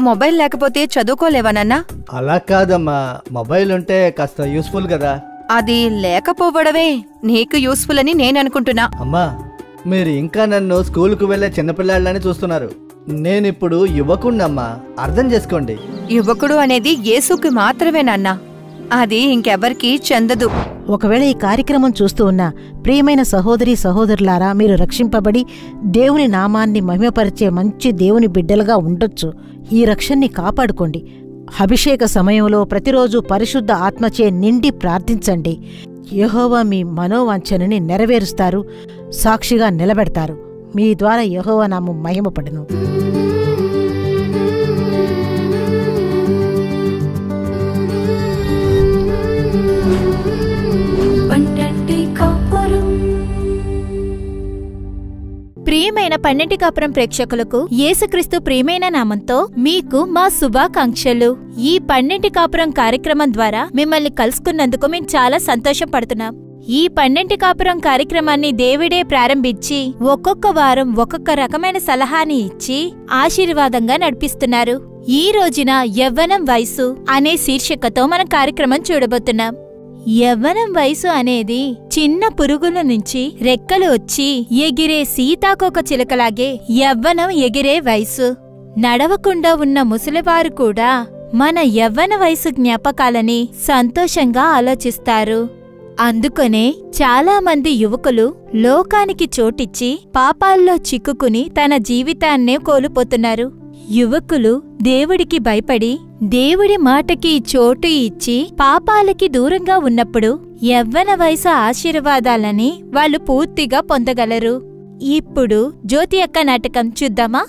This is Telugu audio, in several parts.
మొబైల్ లేకపోతే చదువుకోలేవా నాన్నా? అలా కాదమ్మా, మొబైల్ ఉంటే కాస్త యూస్ఫుల్ కదా. అది లేకపోవడమే నీకు యూస్ఫుల్ అని నేననుకుంటున్నా. అమ్మా, మీరు ఇంకా నన్ను స్కూల్కు వెళ్లే చిన్నపిల్లాళ్ళని చూస్తున్నారు. నేనిప్పుడు యువకుణ్ణమ్మా, అర్థం చేసుకోండి. యువకుడు అనేది యేసుకి మాత్రమే నాన్నా, అది ఇంకెవ్వరికీ చెందదు. ఒకవేళ ఈ కార్యక్రమం చూస్తూ ఉన్న ప్రియమైన సహోదరి సహోదరులారా, మీరు రక్షింపబడి దేవుని నామాన్ని మహిమపరిచే మంచి దేవుని బిడ్డలుగా ఉండొచ్చు. ఈ రక్షణని కాపాడుకోండి. అభిషేక సమయంలో ప్రతిరోజు పరిశుద్ధ ఆత్మచే నిండి ప్రార్థించండి. యెహోవా మీ మనోవాంఛనని నెరవేరుస్తారు, సాక్షిగా నిలబెడతారు. మీ ద్వారా యెహోవా నామం మహిమపడును. ప్రియమైన పన్నెంటి కాపురం ప్రేక్షకులకు యేసుక్రీస్తు ప్రియమైన నామంతో మీకు మా శుభాకాంక్షలు. ఈ పన్నెంటి కాపురం కార్యక్రమం ద్వారా మిమ్మల్ని కలుసుకున్నందుకు మేము చాలా సంతోషపడుతున్నాం. ఈ పన్నెంటి కాపురం కార్యక్రమాన్ని దేవుడే ప్రారంభించి ఒక్కొక్క వారం ఒక్కొక్క రకమైన సలహాని ఇచ్చి ఆశీర్వాదంగా నడిపిస్తున్నారు. ఈ రోజున యవ్వనం వయసు అనే శీర్షికతో మనం కార్యక్రమం చూడబోతున్నాం. యవ్వనం వయసు అనేది చిన్న పురుగుల నుంచి రెక్కలు వచ్చి ఎగిరే సీతాకోక చిలకలాగే యవ్వనం ఎగిరే వయసు. నడవకుండా ఉన్న ముసలివారు కూడా మన యవ్వన వయసు జ్ఞాపకాలని సంతోషంగా ఆలోచిస్తారు. అందుకనే చాలా మంది యువకులు లోకానికి చోటిచ్చి పాపాల్లో చిక్కుకుని తన జీవితాన్నే కోల్పోతున్నారు. యువకులు దేవుడికి భయపడి దేవుడి మాటకి చోటు ఇచ్చి పాపాలకి దూరంగా ఉన్నప్పుడు యవ్వన వయసు ఆశీర్వాదాలని వాళ్ళు పూర్తిగా పొందగలరు. ఇప్పుడు జ్యోతి అక్క నాటకం చూద్దామా?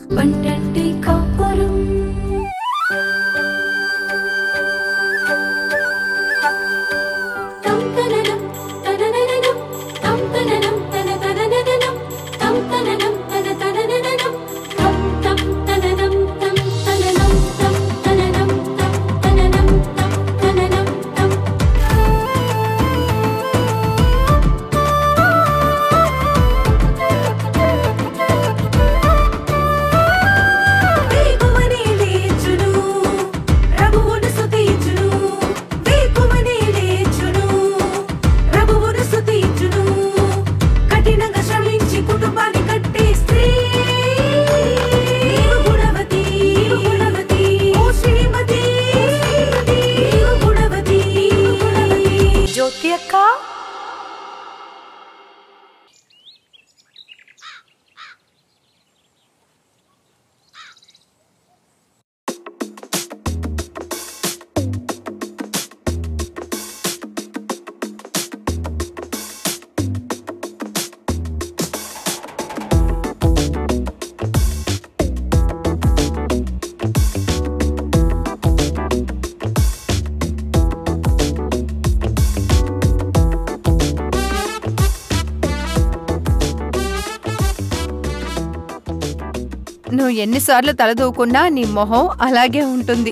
నువ్వు ఎన్నిసార్లు తలదూకున్నా నీ మొహం అలాగే ఉంటుంది.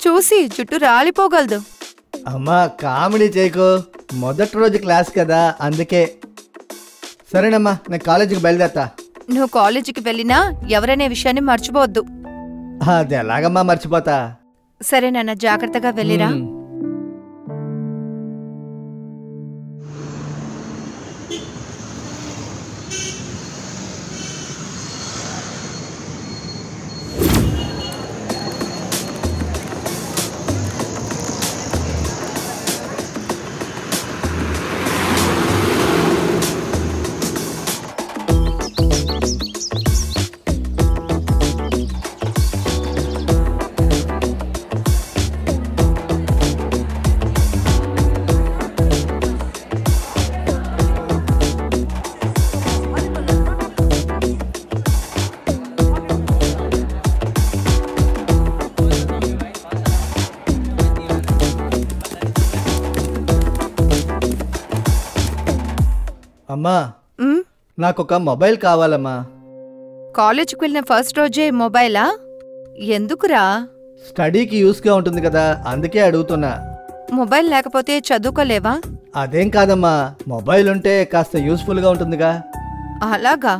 చూసి చుట్టూ రాలిపోగలదు. అమ్మా, కామెడీ చేయకు. మొదటి రోజు క్లాస్ కదా, అందుకే. సరేనమ్మా, నేను కాలేజీకి బయలుదేరతా. నువ్వు కాలేజీకి వెళ్ళినా ఎవరనే విషయాన్ని మర్చిపోవద్దు. అది ఎలాగమ్మా మర్చిపోతా? సరే నాన్న, జాగ్రత్తగా వెళ్ళిరా. అమ్మా, నాకొక మొబైల్ కావాలమ్మా. కాలేజీకి వెళ్ళిన ఫస్ట్ రోజే మొబైలా? ఎందుకురా? స్టడీకి యూస్గా ఉంటుంది కదా, అందుకే అడుగుతున్నా. మొబైల్ లేకపోతే చదువుకోలేవా? అదేం కాదమ్మా, మొబైల్ ఉంటే కాస్త యూస్ఫుల్గా ఉంటుందిగా. అలాగా?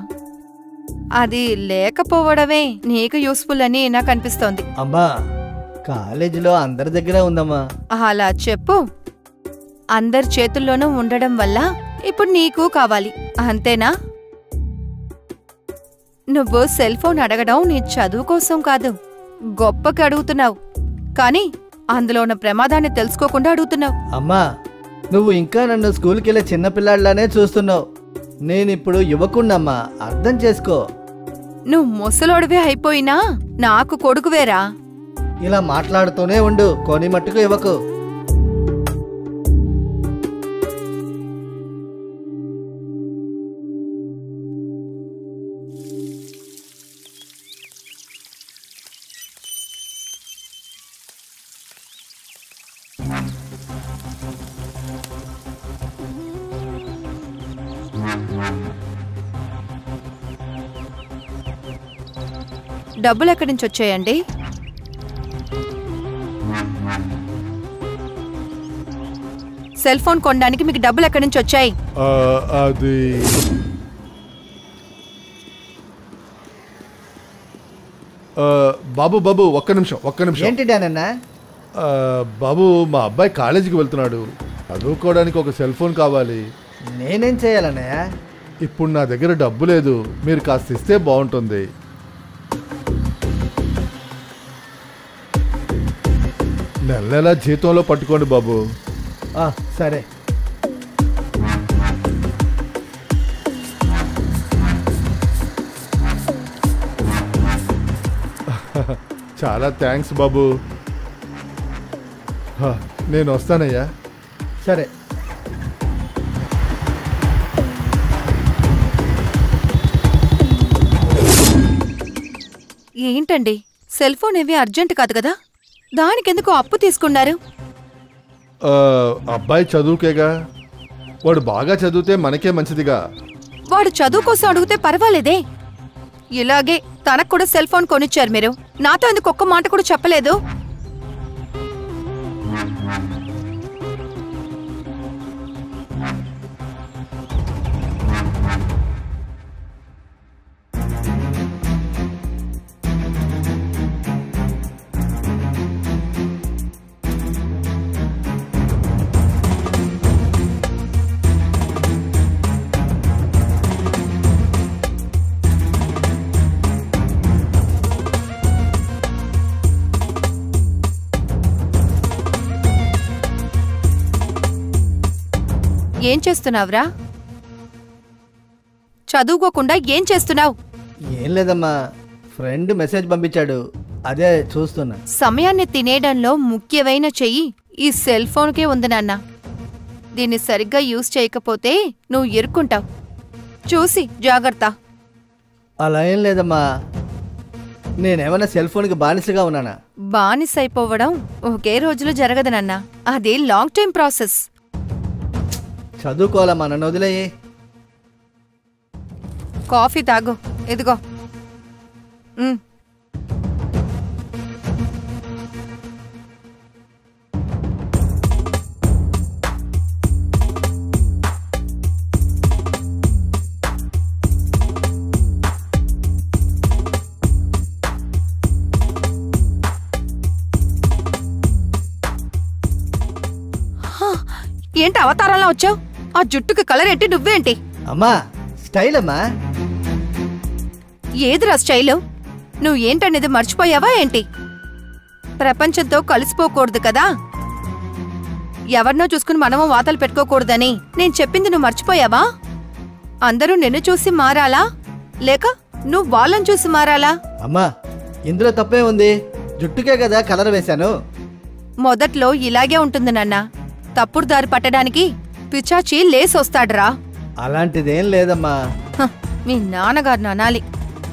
అది లేకపోవడమే నీకు యూస్ఫుల్ అని నాకు అనిపిస్తోంది. అమ్మా కాలేజీలో అందరి దగ్గర ఉందమ్మా. అలా చెప్పు. అందరి చేతుల్లోనూ ఉండడం వల్ల ఇప్పుడు నీకు కావాలి అంతేనా? నువ్వు సెల్ ఫోన్ అడగడం నీ చదువు కోసం కాదు, గొప్పకి అడుగుతున్నావు. కానీ అందులో ఉన్న ప్రమాదాన్ని తెలుసుకోకుండా అడుగుతున్నావు. అమ్మా నువ్వు ఇంకా నన్ను స్కూల్కి వెళ్ళే చిన్నపిల్లాడిలానే చూస్తున్నావు. నేనిప్పుడు యువకున్నమ్మా, అర్థం చేసుకో. నువ్వు ముసలోడివే అయిపోయినా నాకు కొడుకువేరా. ఇలా మాట్లాడుతూనే ఉండు, కొని మట్టుకు ఇవ్వకు. డబ్బులు ఎక్కడి నుంచి వచ్చాయండి? సెల్ ఫోన్ కొనడానికి మీకు డబ్బులు ఎక్కడి నుంచి వచ్చాయి? అది బాబు బాబు ఒక్క నిమిషం. ఏంటి డానన్న? బాబు మా అబ్బాయి కాలేజీకి వెళ్తున్నాడు, చదువుకోవడానికి ఒక సెల్ ఫోన్ కావాలి. నేనేం చేయాలన్నయ్య? ఇప్పుడు నా దగ్గర డబ్బు లేదు, మీరు కాస్త ఇస్తే బాగుంటుంది. నెల నెలా జీతంలో పట్టుకోండి బాబు. సరే. చాలా థ్యాంక్స్ బాబు. నేను వస్తానయ్యా. సరే. ఏంటండి, సెల్ ఫోన్ ఏవి అర్జెంట్ కాదు కదా, దానికెందుకు అప్పు తీసుకున్నారు? అబ్బాయి చదువుకేగా, వాడు బాగా చదివితే మనకే మంచిదిగా. వాడు చదువు కోసం అడిగితే పర్వాలేదే. ఇలాగే తనకు కూడా సెల్ ఫోన్ కొనిచ్చారు మీరు, నాతో ఎందుకు ఒక్క మాట కూడా చెప్పలేదు? ఏం చేస్తున్నావురా? చదువుకోకుండా ఏం చేస్తున్నావు? ఏం లేదమ్మా, ఫ్రెండ్ మెసేజ్ పంపించాడు, అదే చూస్తున్నా. సమయాన్ని తినేయడంలో ముఖ్యమైన చెయ్యి ఈ సెల్ ఫోన్కే ఉంది నాన్న. దీన్ని సరిగ్గా యూజ్ చేయకపోతే నువ్వు ఇరుక్కుంటావు. చూసి జాగ్రత్త. అలా ఏం లేదమ్మా, నేనేమన్నా సెల్ ఫోన్కి బానిసగా ఉన్నానా? బానిసైపోవడం ఒకే రోజులో జరగదు నాన్న, అది లాంగ్ టైం ప్రాసెస్. చదువుకోవాలమ్మా, నన్ను వదిలేయి. కాఫీ తాగు, ఇదిగో. ఏంటి అవతారంలో వచ్చావు? ఆ జుట్టుకి కలర్ ఏంటి? నువ్వేంటి? అమ్మా స్టైల్ అమ్మా. ఏదిరా స్టైలు? నువ్వు ఏంటనేది మర్చిపోయావా ఏంటి? ప్రపంచంతో కలిసిపోకూడదు కదా, ఎవరినో చూసుకుని మనము వాతలు పెట్టుకోకూడదని నేను చెప్పింది నువ్వు మర్చిపోయావా? అందరూ నిన్ను చూసి మారాలా, లేక నువ్వు వాళ్ళని చూసి మారాలా? అమ్మా ఇందులో తప్పే ఉంది, జుట్టుకే కదా కలర్ వేశాను. మొదట్లో ఇలాగే ఉంటుంది నాన్న, తప్పుడు దారి పట్టడానికి పిచాచి లేసొస్తాడురా. అలాంటిదేం లేదమ్మా. మీ నాన్నగారు అనాలి.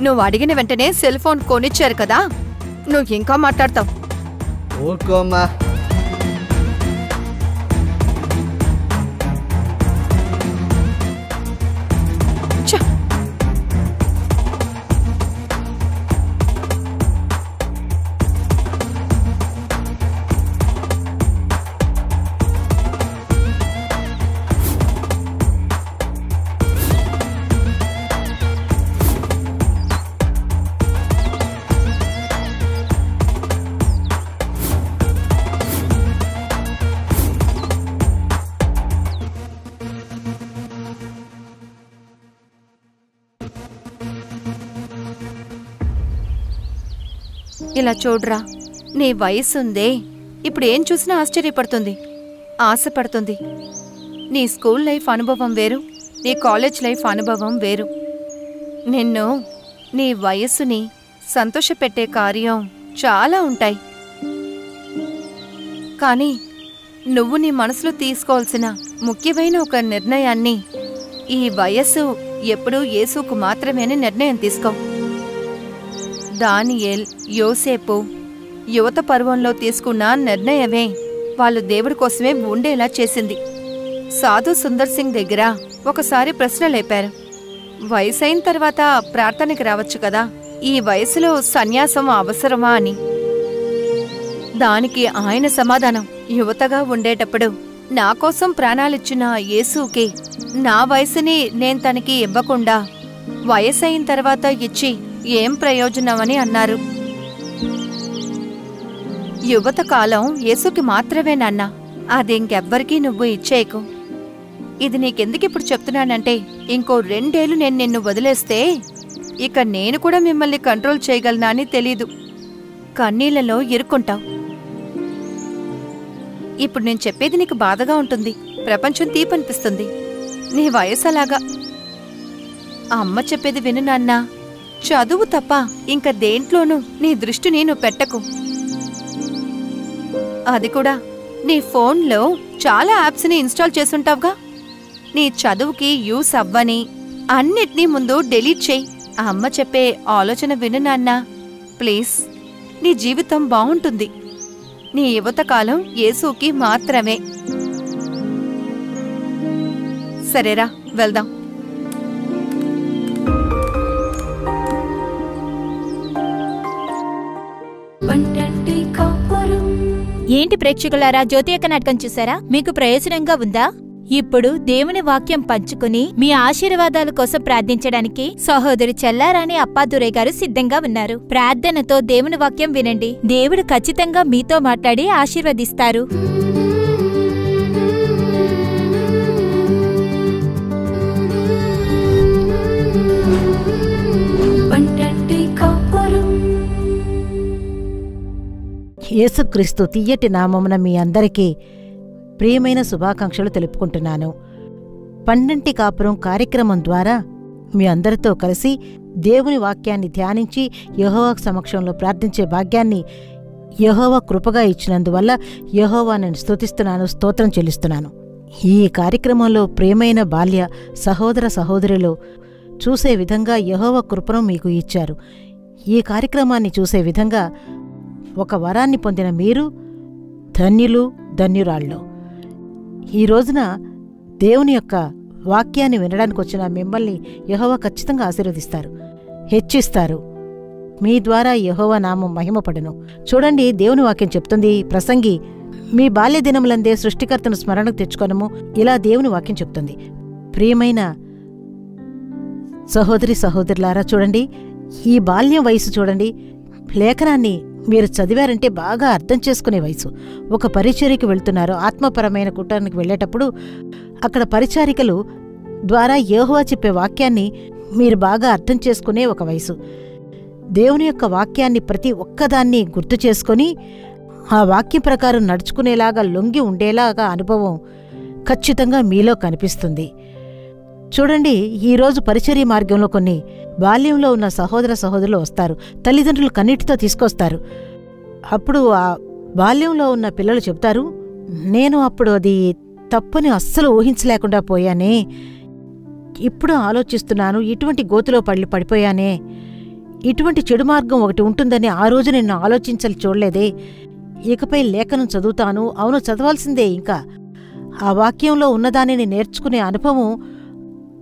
నువ్వు అడిగిన వెంటనే సెల్ ఫోన్ కొనిచ్చారు కదా, నువ్వు ఇంకా మాట్లాడతావు. ఊరుకోమ్మా. ఇలా చూడ్రా, నీ వయసుందే, ఇప్పుడేం చూసినా ఆశ్చర్యపడుతుంది, ఆశపడుతుంది. నీ స్కూల్ లైఫ్ అనుభవం వేరు, నీ కాలేజ్ లైఫ్ అనుభవం వేరు. నిన్ను, నీ వయస్సుని సంతోషపెట్టే కార్యం చాలా ఉంటాయి. కానీ నువ్వు నీ మనసులో తీసుకోవాల్సిన ముఖ్యమైన ఒక నిర్ణయాన్ని, ఈ వయస్సు ఎప్పుడూ యేసుకు మాత్రమేనే నిర్ణయం తీసుకో. దానియేల్, యోసేపు యువత పర్వంలో తీసుకున్న నిర్ణయమే వాళ్ళు దేవుడి కోసమే ఉండేలా చేసింది. సాధు సుందర్ సింగ్ దగ్గర ఒకసారి ప్రశ్న లేపారు, వయసైన తర్వాత ప్రార్థనకి రావచ్చు కదా, ఈ వయసులో సన్యాసం అవసరమా అని. దానికి ఆయన సమాధానం, యువతగా ఉండేటప్పుడు నా కోసం ప్రాణాలిచ్చిన యేసుకి నా వయసుని నేను తనకి ఇవ్వకుండా వయసైన తర్వాత ఇచ్చి ఏం ప్రయోజనమని అన్నారు. యువత కాలం యేసుకి మాత్రమే నాన్న, అది ఇంకెవ్వరికీ నువ్వు ఇచ్చేయకు. ఇది నీకెందుకిప్పుడు చెప్తున్నానంటే, ఇంకో 2 ఏళ్లు నేను నిన్ను వదిలేస్తే ఇక నేను కూడా మిమ్మల్ని కంట్రోల్ చేయగలనా అని తెలీదు. కన్నీళ్లలో ఇరుక్కుంటావు. ఇప్పుడు నేను చెప్పేది నీకు బాధగా ఉంటుంది, ప్రపంచం తీపనిపిస్తుంది. నీ వయసు అలాగా. అమ్మ చెప్పేది విను నాన్నా, చదువు తప్ప ఇంక దేంట్లోనూ నీ దృష్టిని నువ్వు పెట్టకు. అది కూడా నీ ఫోన్లో చాలా యాప్స్ని ఇన్స్టాల్ చేసుంటావుగా, నీ చదువుకి యూస్ అవ్వని అన్నిటినీ ముందు డిలీట్ చేయి. అమ్మ చెప్పే ఆలోచన విను నాన్నా, ప్లీజ్. నీ జీవితం బావుంటుంది. నీ యువతకాలం యేసుకి మాత్రమే. సరేరా, వెళ్దాం. ఏంటి ప్రేక్షకులారా, జ్యోతి యొక్క నాటకం చూసారా? మీకు ప్రయోజనంగా ఉందా? ఇప్పుడు దేవుని వాక్యం పంచుకుని మీ ఆశీర్వాదాల కోసం ప్రార్థించడానికి సహోదరి చెల్లారాణి అప్పాదురై గారు సిద్ధంగా ఉన్నారు. ప్రార్థనతో దేవుని వాక్యం వినండి. దేవుడు ఖచ్చితంగా మీతో మాట్లాడి ఆశీర్వదిస్తారు. యేసుక్రీస్తు తియ్యటి నామమున మీ అందరికీ ప్రియమైన శుభాకాంక్షలు తెలుపుకుంటున్నాను. పండంటి కాపురం కార్యక్రమం ద్వారా మీ అందరితో కలిసి దేవుని వాక్యాన్ని ధ్యానించి యెహోవా సమక్షంలో ప్రార్థించే భాగ్యాన్ని యెహోవా కృపగా ఇచ్చినందువల్ల యెహోవా నేను స్తుతిస్తున్నాను, స్తోత్రం చెల్లిస్తున్నాను. ఈ కార్యక్రమంలో ప్రియమైన బాల్య సహోదర సహోదరులు చూసే విధంగా యెహోవా కృపను మీకు ఇచ్చారు. ఈ కార్యక్రమాన్ని చూసే విధంగా ఒక వరాన్ని పొందిన మీరు ధన్యులు, ధన్యురాళ్ళు. ఈ రోజున దేవుని యొక్క వాక్యాన్ని వినడానికి వచ్చిన మిమ్మల్ని యెహోవా ఖచ్చితంగా ఆశీర్వదిస్తారు, హెచ్చిస్తారు. మీ ద్వారా యెహోవా నామం మహిమపడును. చూడండి, దేవుని వాక్యం చెప్తుంది, ప్రసంగి మీ బాల్య దినములందే సృష్టికర్తను స్మరణకు తెచ్చుకొనము. ఇలా దేవుని వాక్యం చెప్తుంది. ప్రియమైన సహోదరి సహోదరులారా, చూడండి, ఈ బాల్యం వయసు చూడండి. లేఖనాన్ని మీరు చదివారంటే బాగా అర్థం చేసుకునే వయసు. ఒక పరిచర్యకి వెళ్తున్నారు, ఆత్మపరమైన కూటానికి వెళ్ళేటప్పుడు అక్కడ పరిచారికలు ద్వారా యెహోవా చెప్పే వాక్యాన్ని మీరు బాగా అర్థం చేసుకునే ఒక వయసు. దేవుని యొక్క వాక్యాన్ని ప్రతి ఒక్కదాన్ని గుర్తు చేసుకొని ఆ వాక్యం ప్రకారం నడుచుకునేలాగా, లొంగి ఉండేలాగా అనుభవం ఖచ్చితంగా మీలో కనిపిస్తుంది. చూడండి, ఈరోజు పరిచర్య మార్గంలో కొన్ని బాల్యంలో ఉన్న సహోదర సహోదరులు వస్తారు, తల్లిదండ్రులు కన్నీటితో తీసుకొస్తారు. అప్పుడు ఆ బాల్యంలో ఉన్న పిల్లలు చెప్తారు, నేను అప్పుడు అది తప్పని అస్సలు ఊహించలేకుండా పోయానే, ఇప్పుడు ఆలోచిస్తున్నాను, ఇటువంటి గోతులో పడిపోయానే, ఇటువంటి చెడు మార్గం ఒకటి ఉంటుందని ఆ రోజు నేను ఆలోచించాలి చూడలేదే, ఇకపై లేఖనం చదువుతాను, అవును చదవాల్సిందే, ఇంకా ఆ వాక్యంలో ఉన్నదానిని నేర్చుకునే అనుభవం.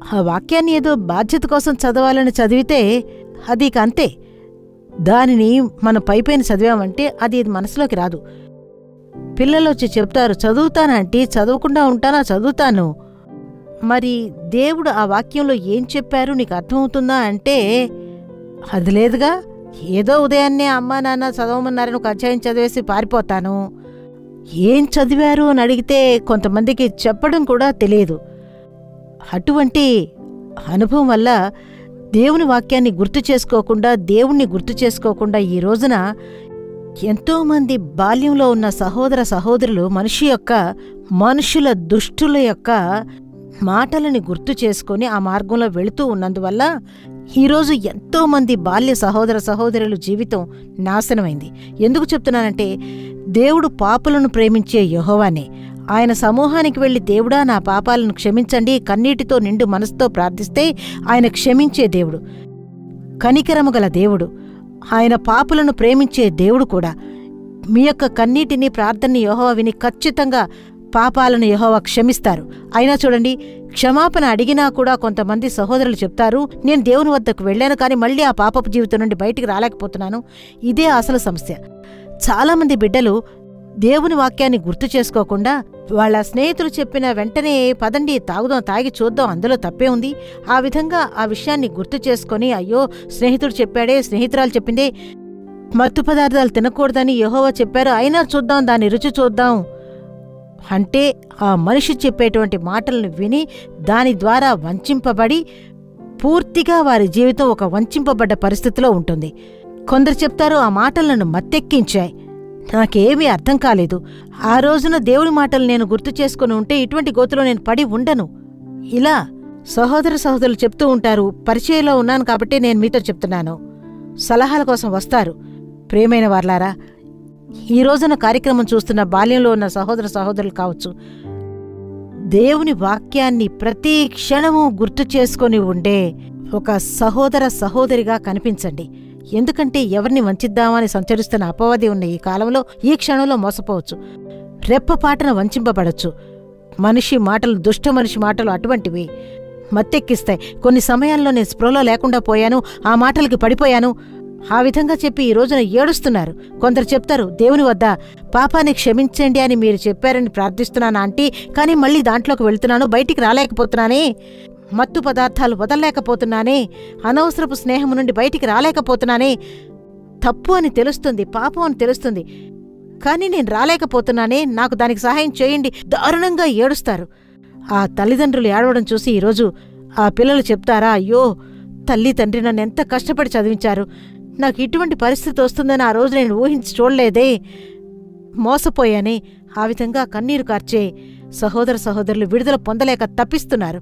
ఆ వాక్యాన్ని ఏదో బాధ్యత కోసం చదవాలని చదివితే అది ఇక అంతే. దానిని మనం పైపైన చదివామంటే అది మనసులోకి రాదు. పిల్లలు వచ్చి చెప్తారు, చదువుతానంటే చదవకుండా ఉంటానా? చదువుతాను. మరి దేవుడు ఆ వాక్యంలో ఏం చెప్పారు నీకు అర్థమవుతుందా అంటే అది లేదుగా. ఏదో ఉదయాన్నే అమ్మా నాన్న చదవమన్నారని ఒక అధ్యాయం చదివేసి పారిపోతాను. ఏం చదివారు అని అడిగితే కొంతమందికి చెప్పడం కూడా తెలియదు. అటువంటి అనుభవం వల్ల దేవుని వాక్యాన్ని గుర్తు చేసుకోకుండా, దేవుణ్ణి గుర్తు చేసుకోకుండా ఈ రోజున ఎంతోమంది బాల్యంలో ఉన్న సహోదర సహోదరులు మనుషుల దుష్టుల యొక్క మాటలని గుర్తు చేసుకొని ఆ మార్గంలో వెళుతూ ఉన్నందువల్ల ఈరోజు ఎంతోమంది బాల్య సహోదర సహోదరుల జీవితం నాశనమైంది. ఎందుకు చెప్తున్నానంటే, దేవుడు పాపులను ప్రేమించే యెహోవానే. ఆయన సమూహానికి వెళ్లి, దేవుడా నా పాపాలను క్షమించండి, కన్నీటితో నిండు మనసుతో ప్రార్థిస్తే ఆయన క్షమించే దేవుడు, కనికరము గల దేవుడు. ఆయన పాపులను ప్రేమించే దేవుడు కూడా. మీ యొక్క కన్నీటిని, ప్రార్థనని యెహోవా విని ఖచ్చితంగా పాపాలను యెహోవా క్షమిస్తారు. అయినా చూడండి, క్షమాపణ అడిగినా కూడా కొంతమంది సహోదరులు చెప్తారు, నేను దేవుని వద్దకు వెళ్ళాను కానీ మళ్ళీ ఆ పాపపు జీవితం నుండి బయటికి రాలేకపోతున్నాను. ఇదే అసలు సమస్య. చాలామంది బిడ్డలు దేవుని వాక్యాన్ని గుర్తు చేసుకోకుండా వాళ్ళ స్నేహితులు చెప్పిన వెంటనే పదండి తాగుదాం, తాగి చూద్దాం, అందులో తప్పే ఉంది, ఆ విధంగా ఆ విషయాన్ని గుర్తు చేసుకొని, అయ్యో స్నేహితుడు చెప్పాడే, స్నేహితురాలు చెప్పిందే మత్తు పదార్థాలు తినకూడదని యెహోవా చెప్పారు, అయినా చూద్దాం, దాన్ని రుచి చూద్దాం అంటే ఆ మనిషి చెప్పేటువంటి మాటలను విని దాని ద్వారా వంచింపబడి పూర్తిగా వారి జీవితం ఒక వంచింపబడ్డ పరిస్థితిలో ఉంటుంది. కొందరు చెప్తారు, ఆ మాటలను మత్తెక్కించాయి, నాకేమీ అర్థం కాలేదు, ఆ రోజున దేవుని మాటలు నేను గుర్తు చేసుకుని ఉంటే ఇటువంటి గోతులో నేను పడి ఉండను. ఇలా సహోదరులు చెప్తూ ఉంటారు. పరిచయంలో ఉన్నాను కాబట్టి నేను మీతో చెప్తున్నాను. సలహాల కోసం వస్తారు. ప్రియమైన వార్లారా, ఈ రోజున కార్యక్రమం చూస్తున్న బాల్యంలో ఉన్న సహోదరులు కావచ్చు, దేవుని వాక్యాన్ని ప్రతి క్షణము గుర్తు చేసుకొని ఉండే ఒక సహోదరిగా కనిపించండి. ఎందుకంటే ఎవరిని వంచిద్దామని సంచరిస్తున్న అపవాది ఉన్న ఈ కాలంలో, ఈ క్షణంలో మోసపోవచ్చు, రెప్పపాటన వంచింపబడచ్చు. దుష్ట మనిషి మాటలు అటువంటివి మత్తెక్కిస్తాయి. కొన్ని సమయాల్లో నేను స్పృహలో లేకుండా పోయాను, ఆ మాటలకి పడిపోయాను, ఆ విధంగా చెప్పి ఈ రోజున ఏడుస్తున్నారు. కొందరు చెప్తారు, దేవుని వద్ద పాపాన్ని క్షమించండి అని మీరు చెప్పారని ప్రార్థిస్తున్నాను ఆంటీ, కానీ మళ్ళీ దాంట్లోకి వెళ్తున్నాను, బయటికి రాలేకపోతున్నానే, మత్తు పదార్థాలు వదలలేకపోతున్నానే, అనవసరపు స్నేహం నుండి బయటికి రాలేకపోతున్నానే, తప్పు అని తెలుస్తుంది, పాపం అని తెలుస్తుంది, కానీ నేను రాలేకపోతున్నానే, నాకు దానికి సహాయం చేయండి, దారుణంగా ఏడుస్తారు. ఆ తల్లిదండ్రులు ఏడవడం చూసి ఈరోజు ఆ పిల్లలు చెప్తారా, అయ్యో తల్లి తండ్రి నన్ను ఎంత కష్టపడి చదివించారు, నాకు ఇటువంటి పరిస్థితి వస్తుందని ఆ రోజు నేను ఊహించి చూడలేదే, మోసపోయానే. ఆ విధంగా కన్నీరు కార్చే సహోదరులు విడుదల పొందలేక తప్పిస్తున్నారు.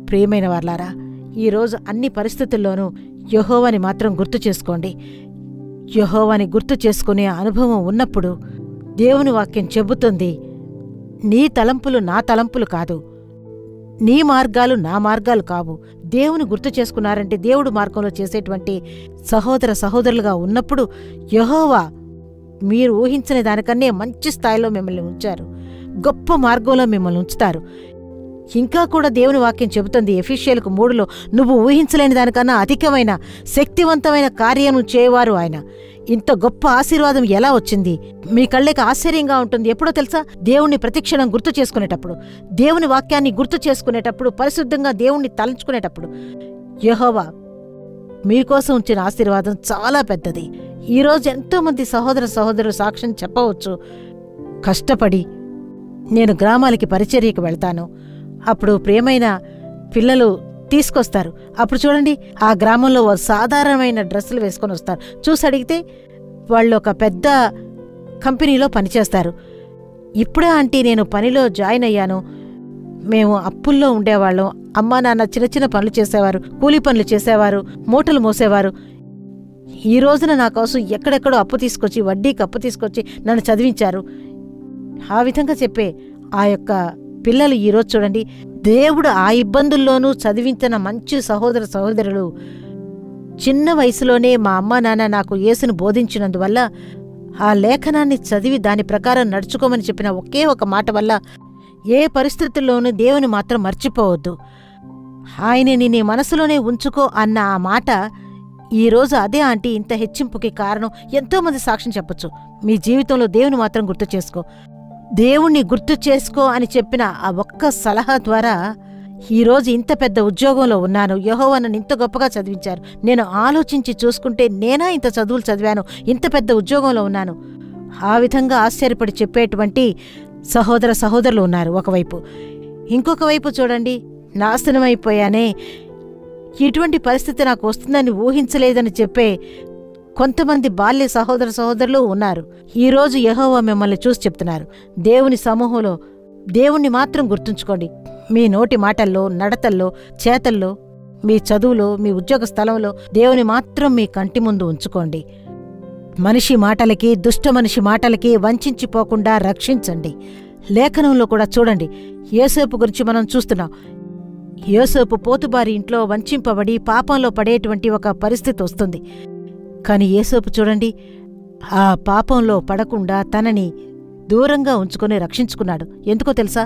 ప్రియమైన వార్లారా, ఈరోజు అన్ని పరిస్థితుల్లోనూ యెహోవాని మాత్రం గుర్తు చేసుకోండి. యెహోవాని గుర్తు చేసుకునే అనుభవం ఉన్నప్పుడు దేవుని వాక్యం చెబుతుంది, నీ తలంపులు నా తలంపులు కాదు, నీ మార్గాలు నా మార్గాలు కావు. దేవుని గుర్తు చేసుకున్నారంటే దేవుడు మార్గంలో చేసేటువంటి సహోదరులుగా ఉన్నప్పుడు యెహోవా మీరు ఊహించని దానికన్నే మంచి స్థాయిలో మిమ్మల్ని ఉంచారు, గొప్ప మార్గంలో మిమ్మల్ని ఉంచుతారు. ఇంకా కూడా దేవుని వాక్యం చెబుతుంది ఎఫెసీయులకు 3లో, నువ్వు ఊహించలేని దానికన్నా అధికమైన శక్తివంతమైన కార్యము చేయవారు ఆయన. ఇంత గొప్ప ఆశీర్వాదం ఎలా వచ్చింది? మీ కళ్ళకి ఆశ్చర్యంగా ఉంటుంది. ఎప్పుడో తెలుసా? దేవుణ్ణి ప్రతిక్షణం గుర్తు చేసుకునేటప్పుడు, దేవుని వాక్యాన్ని గుర్తు చేసుకునేటప్పుడు, పరిశుద్ధంగా దేవుణ్ణి తలంచుకునేటప్పుడు. యెహోవా మీకోసం ఉంచిన ఆశీర్వాదం చాలా పెద్దది. ఈరోజు ఎంతోమంది సహోదరులు సాక్ష్యం చెప్పవచ్చు. కష్టపడి నేను గ్రామాలకి పరిచర్యకు వెళ్తాను, అప్పుడు ప్రియమైన పిల్లలు తీసుకొస్తారు, అప్పుడు చూడండి ఆ గ్రామంలో వారు సాధారణమైన డ్రెస్సులు వేసుకొని వస్తారు. చూసి అడిగితే వాళ్ళు ఒక పెద్ద కంపెనీలో పనిచేస్తారు. ఇప్పుడే ఆంటీ నేను పనిలో జాయిన్ అయ్యాను, మేము అప్పుల్లో ఉండేవాళ్ళం, అమ్మా నాన్న చిన్న చిన్న పనులు చేసేవారు, కూలీ పనులు చేసేవారు, మూటలు మోసేవారు. ఈ రోజున నా కోసం ఎక్కడెక్కడో అప్పు తీసుకొచ్చి, వడ్డీకి అప్పు తీసుకొచ్చి నన్ను చదివించారు. ఆ విధంగా చెప్పే ఆ యొక్క పిల్లలు ఈరోజు చూడండి, దేవుడు ఆ ఇబ్బందుల్లోనూ చదివించిన మంచి సహోదరులు చిన్న వయసులోనే మా అమ్మా నాన్న నాకు యేసును బోధించినందువల్ల, ఆ లేఖనాన్ని చదివి దాని ప్రకారం నడుచుకోమని చెప్పిన ఒకే ఒక మాట వల్ల ఏ పరిస్థితుల్లోనూ దేవుని మాత్రం మర్చిపోవద్దు, ఆయనని నీ మనసులోనే ఉంచుకో అన్న ఆ మాట ఈరోజు అదే ఆంటీ ఇంత హెచ్చింపుకి కారణం. ఎంతోమంది సాక్ష్యం చెప్పొచ్చు. మీ జీవితంలో దేవుని మాత్రం గుర్తు చేసుకో, దేవుణ్ణి గుర్తు చేసుకో అని చెప్పిన ఆ ఒక్క సలహా ద్వారా ఈరోజు ఇంత పెద్ద ఉద్యోగంలో ఉన్నాను. యెహోవా నన్ను ఇంత గొప్పగా చదివించారు. నేను ఆలోచించి చూసుకుంటే నేనా ఇంత చదువులు చదివాను, ఇంత పెద్ద ఉద్యోగంలో ఉన్నాను. ఆ విధంగా ఆశ్చర్యపడి చెప్పేటువంటి సహోదరులు ఉన్నారు ఒకవైపు. ఇంకొక వైపు చూడండి, నాశనమైపోయానే, ఇటువంటి పరిస్థితి నాకు వస్తుందని ఊహించలేదని చెప్పే కొంతమంది బాల్య సహోదర సహోదరులు ఉన్నారు. ఈరోజు యెహోవా మిమ్మల్ని చూసి చెప్తున్నారు, దేవుని సమూహంలో దేవుణ్ణి మాత్రం గుర్తుంచుకోండి. మీ నోటి మాటల్లో, నడతల్లో, చేతల్లో, మీ చదువులో, మీ ఉద్యోగ స్థలంలో దేవుని మాత్రం మీ కంటి ముందు ఉంచుకోండి. మనిషి మాటలకి, దుష్ట మనిషి మాటలకి వంచిపోకుండా రక్షించండి. లేఖనంలో కూడా చూడండి, యోసేపు గురించి మనం చూస్తున్నాం. యోసేపు పోతుబారి ఇంట్లో వంచింపబడి పాపంలో పడేటువంటి ఒక పరిస్థితి వస్తుంది. కాని యోసేపు చూడండి, ఆ పాపంలో పడకుండా తనని దూరంగా ఉంచుకొని రక్షించుకున్నాడు. ఎందుకో తెలుసా?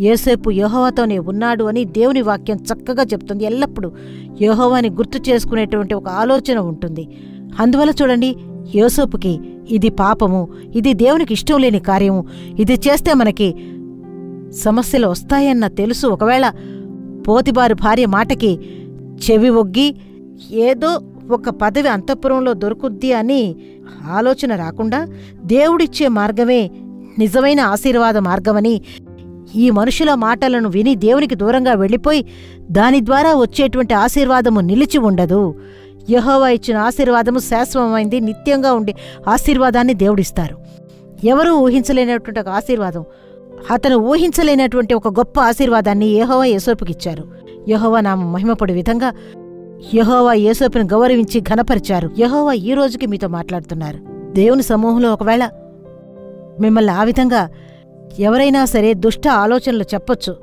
యోసేపు యెహోవాతోనే ఉన్నాడు అని దేవుని వాక్యం చక్కగా చెప్తుంది. ఎల్లప్పుడూ యెహోవాని గుర్తు చేసుకునేటువంటి ఒక ఆలోచన ఉంటుంది. అందువల్ల చూడండి, యోసేపుకి ఇది పాపము, ఇది దేవునికి ఇష్టం లేని కార్యము, ఇది చేస్తే మనకి సమస్యలు వస్తాయన్న తెలుసు. ఒకవేళ పోతిబారు భార్య మాటకి చెవి ఒగ్గి ఏదో ఒక పదవి అంతఃపురంలో దొరుకుద్ది అని ఆలోచన రాకుండా దేవుడిచ్చే మార్గమే నిజమైన ఆశీర్వాద మార్గమని ఈ మనుషుల మాటలను విని దేవునికి దూరంగా వెళ్ళిపోయి దాని ద్వారా వచ్చేటువంటి ఆశీర్వాదము నిలిచి ఉండదు. యెహోవా ఇచ్చిన ఆశీర్వాదము శాశ్వతమైంది, నిత్యంగా ఉండే ఆశీర్వాదాన్ని దేవుడిస్తారు. ఎవరూ ఊహించలేనటువంటి ఒక ఆశీర్వాదం, అతను ఊహించలేనటువంటి ఒక గొప్ప ఆశీర్వాదాన్ని యెహోవా యోసేపుకిచ్చారు. యెహోవా నామం మహిమపడే విధంగా యెహోవా యోసేపును గౌరవించి ఘనపరిచారు. యెహోవా ఈ రోజుకి మీతో మాట్లాడుతున్నారు. దేవుని సమూహంలో ఒకవేళ మిమ్మల్ని ఆ విధంగా ఎవరైనా సరే దుష్ట ఆలోచనలు చెప్పొచ్చు.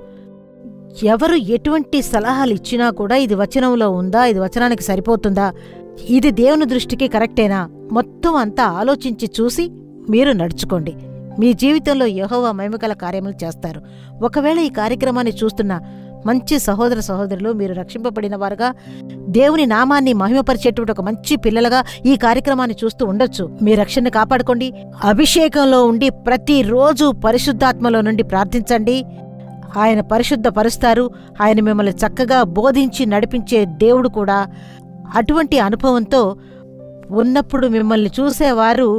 ఎవరు ఎటువంటి సలహాలు ఇచ్చినా కూడా ఇది వచనంలో ఉందా, ఇది వచనానికి సరిపోతుందా, ఇది దేవుని దృష్టికి కరెక్టేనా, మొత్తం అంతా ఆలోచించి చూసి మీరు నడుచుకోండి. మీ జీవితంలో యెహోవా మహిమగల కార్యములు చేస్తారు. ఒకవేళ ఈ కార్యక్రమాన్ని చూస్తున్న మంచి సహోదర సహోదరులు, మీరు రక్షింపబడిన వారుగా దేవుని నామాన్ని మహిమపరిచేటువంటి ఒక మంచి పిల్లలుగా ఈ కార్యక్రమాన్ని చూస్తూ ఉండొచ్చు. మీ రక్షణను కాపాడుకోండి. అభిషేకంలో ఉండి ప్రతిరోజు పరిశుద్ధాత్మలో నుండి ప్రార్థించండి. ఆయన పరిశుద్ధపరుస్తారు. ఆయన మిమ్మల్ని చక్కగా బోధించి నడిపించే దేవుడు కూడా. అటువంటి అనుభవంతో ఉన్నప్పుడు మిమ్మల్ని చూసేవారు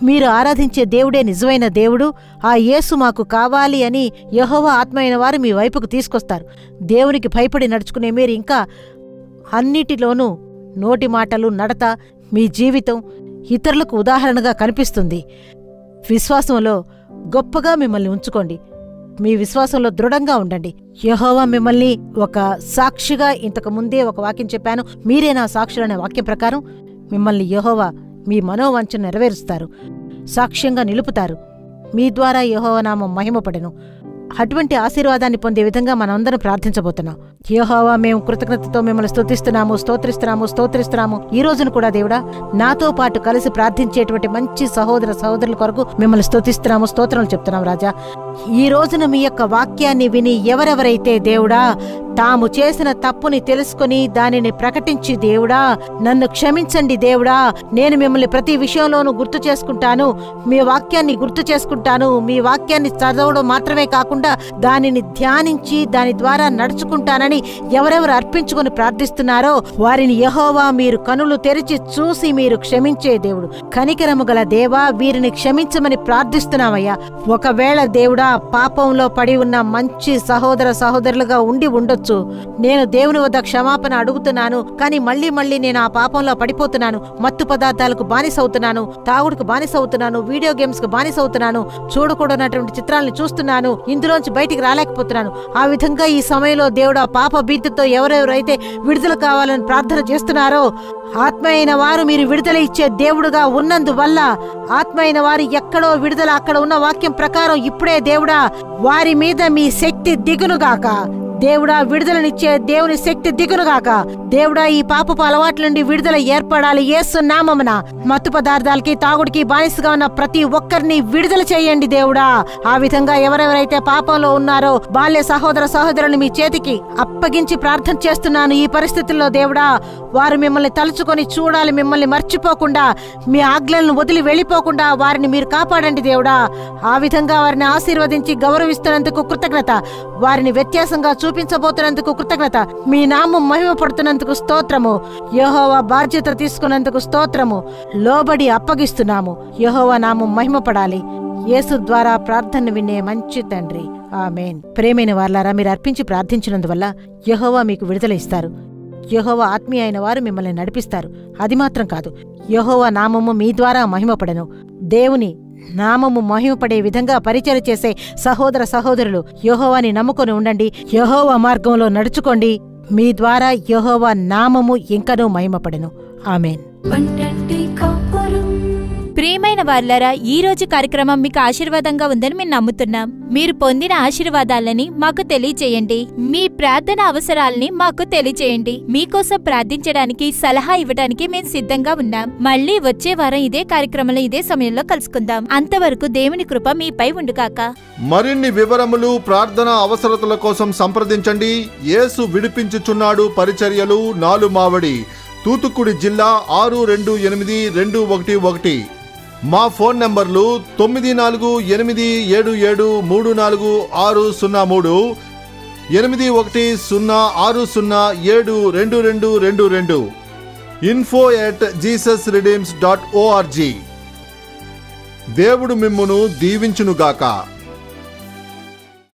మీరు ఆరాధించే దేవుడే నిజమైన దేవుడు, ఆ యేసు మాకు కావాలి అని యెహోవా ఆత్మ అయిన వారు మీ వైపుకు తీసుకొస్తారు. దేవునికి భయపడి నడుచుకునే మీరు ఇంకా అన్నిటిలోనూ నోటి మాటలు, నడత, మీ జీవితం ఇతరులకు ఉదాహరణగా కనిపిస్తుంది. విశ్వాసంలో గొప్పగా మిమ్మల్ని ఉంచుకోండి. మీ విశ్వాసంలో దృఢంగా ఉండండి. యెహోవా మిమ్మల్ని ఒక సాక్షిగా, ఇంతకు ముందే ఒక వాక్యం చెప్పాను, మీరే నా సాక్షులనే వాక్యం ప్రకారం మిమ్మల్ని యెహోవా మీ మనోవాంఛను నెరవేరుస్తారు, సాక్ష్యంగా నిలుపుతారు. మీ ద్వారా యెహోవా నామం మహిమపడెను. అటువంటి ఆశీర్వాదాన్ని పొందే విధంగా మనమందరం ప్రార్థించబోతున్నాం. యెహోవా, మేము కృతజ్ఞతతో మిమ్మల్ని స్తోత్రిస్తున్నాము. ఈ రోజును కూడా దేవుడా, నాతో పాటు కలిసి ప్రార్థించేటువంటి మంచి సహోదర సహోదరుల కొరకు మిమ్మల్ని స్తుతిస్తున్నాము, స్తోత్రాలు చెప్తున్నాం రాజా. ఈ రోజున మీ యొక్క వాక్యాన్ని విని ఎవరెవరైతే దేవుడా తాము చేసిన తప్పుని తెలుసుకుని దానిని ప్రకటించి, దేవుడా నన్ను క్షమించండి దేవుడా, నేను మిమ్మల్ని ప్రతి విషయంలోనూ గుర్తు చేసుకుంటాను, మీ వాక్యాన్ని గుర్తు చేసుకుంటాను, మీ వాక్యాన్ని చదవడం మాత్రమే కాకుండా దానిని ధ్యానించి దాని ద్వారా నడుచుకుంటానని ఎవరెవరు అర్పించుకుని ప్రార్థిస్తున్నారో వారిని యెహోవా మీరు కనులు తెరిచి చూసి మీరు క్షమించే దేవుడు, కనికరము గల దేవా, వీరిని క్షమించమని ప్రార్థిస్తున్నామయ్యా. ఒకవేళ దేవుడా పాపంలో పడి ఉన్న మంచి సహోదర సహోదరులుగా ఉండి ఉండొచ్చు, నేను దేవుని వద్ద క్షమాపణ అడుగుతున్నాను, కానీ మళ్ళీ మళ్ళీ నేను ఆ పాపంలో పడిపోతున్నాను, మత్తు పదార్థాలకు బానిసవుతున్నాను, తాగుడుకు బానిసవుతున్నాను, వీడియో గేమ్స్ కు బానిసవుతున్నాను, చూడకూడనటువంటి చిత్రాలను చూస్తున్నాను, ఇందులోంచి బయటికి రాలేకపోతున్నాను. ఆ విధంగా ఈ సమయంలో దేవుడా పాప భీతితో ఎవరెవరైతే విడుదల కావాలని ప్రార్థన చేస్తున్నారో, ఆత్మ అయిన వారు మీరు విడుదల ఇచ్చే దేవుడుగా ఉన్నందువల్ల ఆత్మ అయిన వారు ఎక్కడో విడుదల, అక్కడ ఉన్న వాక్యం ప్రకారం ఇప్పుడే దేవుడా వారి మీద మీ శక్తి దిగునుగాక. దేవుడా విడుదలనిచ్చే దేవుని శక్తి దిగునుగాక. దేవుడా ఈ పాపపు అలవాట్ల నుండి విడుదల ఏర్పడాలి యేసు నామమున. మత్తు పదార్థాలకి, తాగుడికి బానిసగా ఉన్న ప్రతి ఒక్కరిని విడుదల చేయండి దేవుడా. ఆ విధంగా ఎవరెవరైతే పాపంలో ఉన్నారో బాల్య సహోదర సహోదరుని మీ చేతికి అప్పగించి ప్రార్థన చేస్తున్నాను. ఈ పరిస్థితుల్లో దేవుడా వారు మిమ్మల్ని తలుచుకొని చూడాలి, మిమ్మల్ని మర్చిపోకుండా, మీ ఆజ్ఞలను వదిలి వెళ్ళిపోకుండా వారిని మీరు కాపాడండి దేవుడా. ఆ విధంగా వారిని ఆశీర్వదించి గౌరవిస్తున్నందుకు కృతజ్ఞత, వారిని వ్యత్యాసంగా చూపించబోతున్నందుకు కృతజ్ఞత, మీ నామం మహిమపడుతున్నందుకు స్తోత్రము. యెహోవా బాధ్యత తీసుకున్నందుకు స్తోత్రము. లోబడి అప్పగిస్తున్నాము. యెహోవా నామం మహిమపడాలి. యేసు ద్వారా ప్రార్థన వినే మంచి తండ్రి, ఆమేన్. ప్రేమైన వారలారా, మీరు అర్పించి ప్రార్థించినందువల్ల యెహోవా మీకు విడుదల ఇస్తారు. యెహోవా ఆత్మీయ అయిన వారు మిమ్మల్ని నడిపిస్తారు. అది మాత్రం కాదు, యెహోవా నామము మీ ద్వారా మహిమపడెను. దేవుని నామము మహిమపడే విధంగా పరిచయం చేసే సహోదర సహోదరులు, యెహోవాని నమ్ముకొని ఉండండి, యెహోవా మార్గంలో నడుచుకోండి. మీ ద్వారా యెహోవా నామము ఇంకనూ మహిమపడెను. ఆమేన్. ప్రియమైన వారులారా, ఈ రోజు కార్యక్రమం మీకు ఆశీర్వాదంగా ఉందని మేము నమ్ముతున్నాం. మీరు పొందిన ఆశీర్వాదాలని మాకు తెలియచేయండి. మీ ప్రార్థన అవసరాలని మాకు తెలియచేయండి. మీకోసం ప్రార్థించడానికి, సలహా ఇవ్వడానికి మేము సిద్ధంగా ఉన్నాం. మళ్ళీ వచ్చే వారం ఇదే కార్యక్రమంలో ఇదే సమయంలో కలుసుకుందాం. అంతవరకు దేవుని కృప మీపై ఉండుగాక. మరిన్ని వివరములు, ప్రార్థన అవసరతల కోసం సంప్రదించండి. యేసు విడిపించుచున్నాడు పరిచర్యలు, నాలుమావడి, తూతుక్కుడి జిల్లా 628211. మా ఫోన్ నంబర్లు 9487734603, 8106072222, info@jesusredeems.org. దేవుడు మిమ్మును దీవించునుగాక.